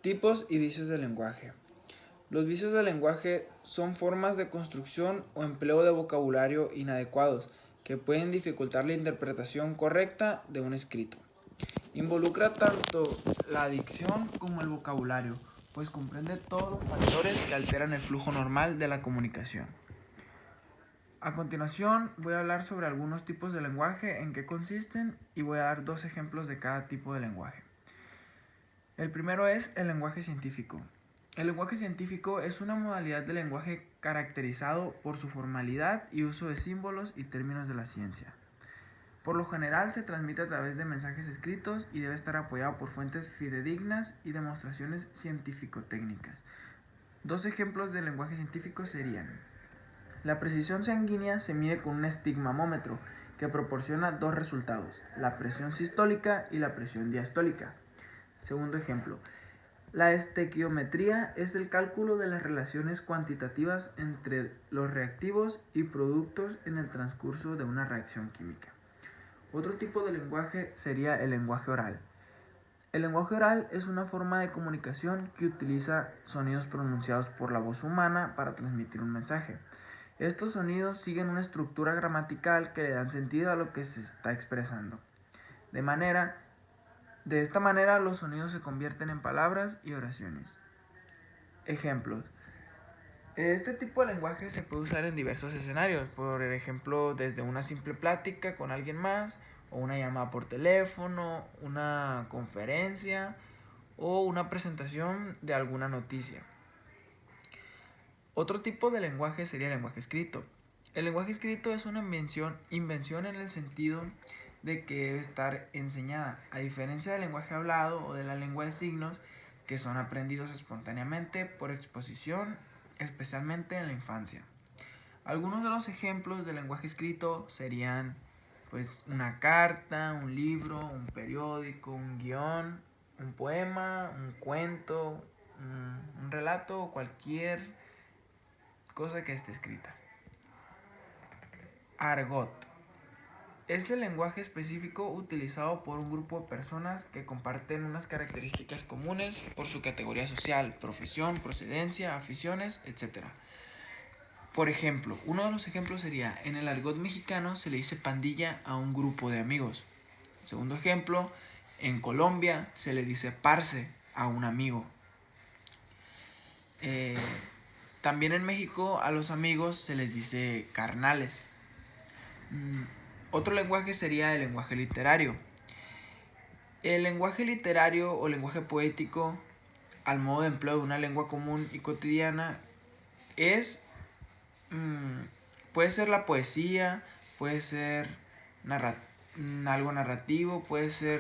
Tipos y vicios del lenguaje. Los vicios del lenguaje son formas de construcción o empleo de vocabulario inadecuados que pueden dificultar la interpretación correcta de un escrito. Involucra tanto la dicción como el vocabulario, pues comprende todos los factores que alteran el flujo normal de la comunicación. A continuación voy a hablar sobre algunos tipos de lenguaje, en qué consisten, y voy a dar 2 ejemplos de cada tipo de lenguaje. El primero es el lenguaje científico. El lenguaje científico es una modalidad de lenguaje caracterizado por su formalidad y uso de símbolos y términos de la ciencia. Por lo general se transmite a través de mensajes escritos y debe estar apoyado por fuentes fidedignas y demostraciones científico-técnicas. 2 ejemplos de lenguaje científico serían: la precisión sanguínea se mide con un estigmamómetro que proporciona 2 resultados, la presión sistólica y la presión diastólica. Segundo ejemplo, la estequiometría es el cálculo de las relaciones cuantitativas entre los reactivos y productos en el transcurso de una reacción química. Otro tipo de lenguaje sería el lenguaje oral. El lenguaje oral es una forma de comunicación que utiliza sonidos pronunciados por la voz humana para transmitir un mensaje. Estos sonidos siguen una estructura gramatical que le dan sentido a lo que se está expresando. De esta manera los sonidos se convierten en palabras y oraciones. Ejemplos. Este tipo de lenguaje se puede usar en diversos escenarios, por ejemplo, desde una simple plática con alguien más, o una llamada por teléfono, una conferencia o una presentación de alguna noticia. Otro tipo de lenguaje sería el lenguaje escrito. El lenguaje escrito es una invención en el sentido de que debe estar enseñada, a diferencia del lenguaje hablado o de la lengua de signos, que son aprendidos espontáneamente por exposición, especialmente en la infancia. Algunos de los ejemplos de lenguaje escrito serían una carta, un libro, un periódico, un guión, un poema, un cuento, un relato o cualquier cosa que esté escrita. Argot. Es el lenguaje específico utilizado por un grupo de personas que comparten unas características comunes por su categoría social, profesión, procedencia, aficiones, etc. Por ejemplo, uno de los ejemplos sería: en el argot mexicano se le dice pandilla a un grupo de amigos. Segundo ejemplo, en Colombia se le dice parce a un amigo. También en México a los amigos se les dice carnales. Otro lenguaje sería el lenguaje literario. El lenguaje literario o lenguaje poético, al modo de empleo de una lengua común y cotidiana, puede ser la poesía, puede ser algo narrativo, puede ser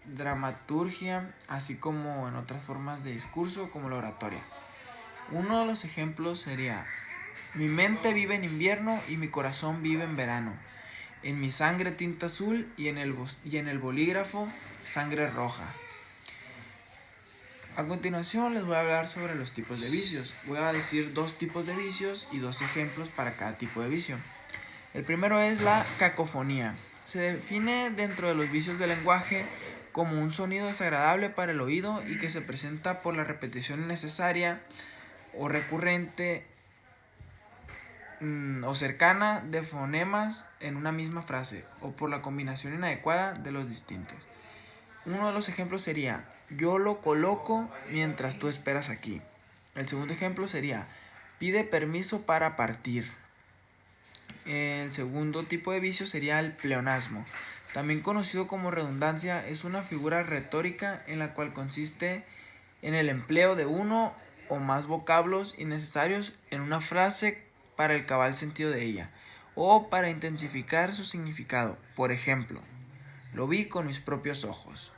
dramaturgia, así como en otras formas de discurso como la oratoria. Uno de los ejemplos sería: mi mente vive en invierno y mi corazón vive en verano. En mi sangre tinta azul y en el bolígrafo sangre roja. A continuación les voy a hablar sobre los tipos de vicios. Voy a decir 2 tipos de vicios y 2 ejemplos para cada tipo de vicio. El primero es la cacofonía. Se define dentro de los vicios del lenguaje como un sonido desagradable para el oído y que se presenta por la repetición innecesaria o recurrente o cercana de fonemas en una misma frase, o por la combinación inadecuada de los distintos. Uno de los ejemplos sería: yo lo coloco mientras tú esperas aquí. El segundo ejemplo sería: pide permiso para partir. El segundo tipo de vicio sería el pleonasmo. También conocido como redundancia, es una figura retórica en la cual consiste en el empleo de uno o más vocablos innecesarios en una frase para el cabal sentido de ella, o para intensificar su significado. Por ejemplo, lo vi con mis propios ojos.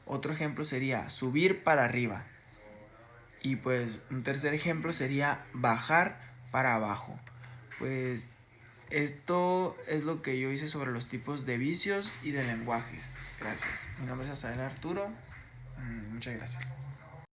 Otro ejemplo sería subir para arriba. Y un tercer ejemplo sería bajar para abajo. Esto es lo que yo hice sobre los tipos de vicios y de lenguaje. Gracias. Mi nombre es Asael Arturo. Muchas gracias.